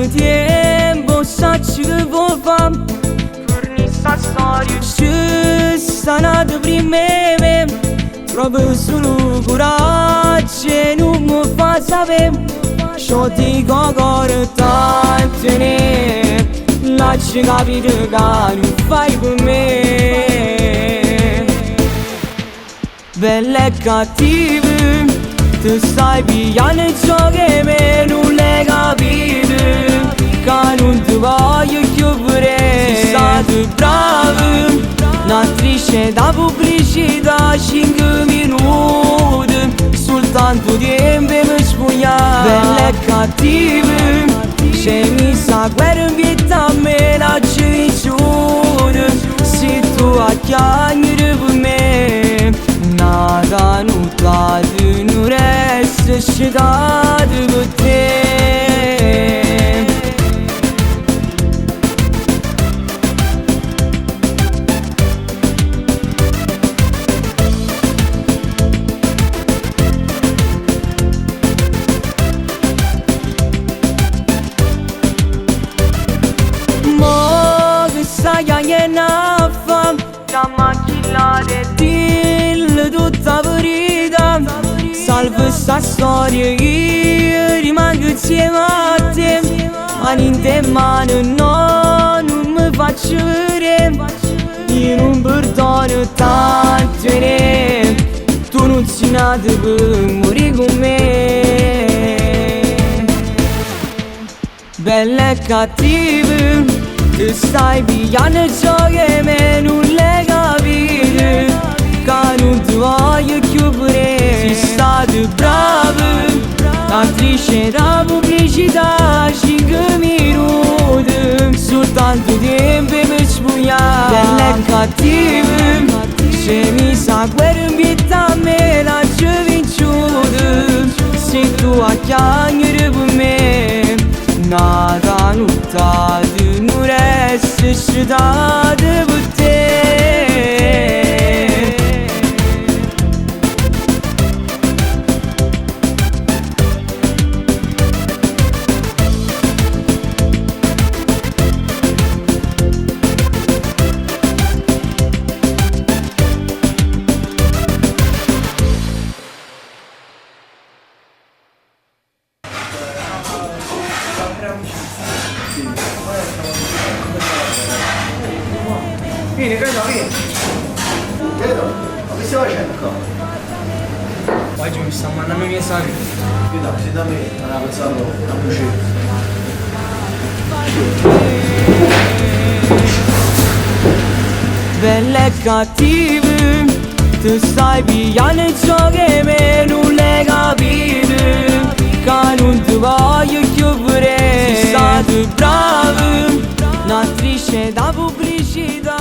de tempo sa ce vou fam Fornissa storia Ce sana de primeve Proprio solo coraggio non mi fa sapere Ciò dico cuore tanto ne Lasci capire che non fai per me Belle e cattive Tu stai pigliando ciò che me non l'hai capito Che non ti voglio chiudere Sei stato bravo Un'attrice da pubblicità 5 minuti Soltanto tempo per spugnare Belle e cattive C'è messa guerra in vita a me la gioventù Se tu a chiamare per me Nada nuttato non resta scedato per te Sai una fam da maquillare Dillo tutta verità Salve sta storia io rimango insieme a te Mani in te mano no non mi faccio vedere Io non perdono tanto ne Tu non sei nato per morire con me Belle e cattive Tu stai pigliando ciò che me non l'hai capito Che non ti voglio chiudere Sei stato bravo Attrice da pubblicità 5 minuti Soltanto tempo per spugnare Belle e cattive Se mi sa guerra in vita a me la gioventù Se tu a chiamare per me Nada nuttato non resta scedato per te Vieni, credo, vieni. Credo, ma che stai facendo qua? Oggi mi sta mandando i miei esami Io da visita a me, non avevo pensato a uscire. Belle e cattive Tu stai pigliando ciò che me non l'hai capito Che non ti voglio chiudere Sei stato bravo Un'attrice da pubblicità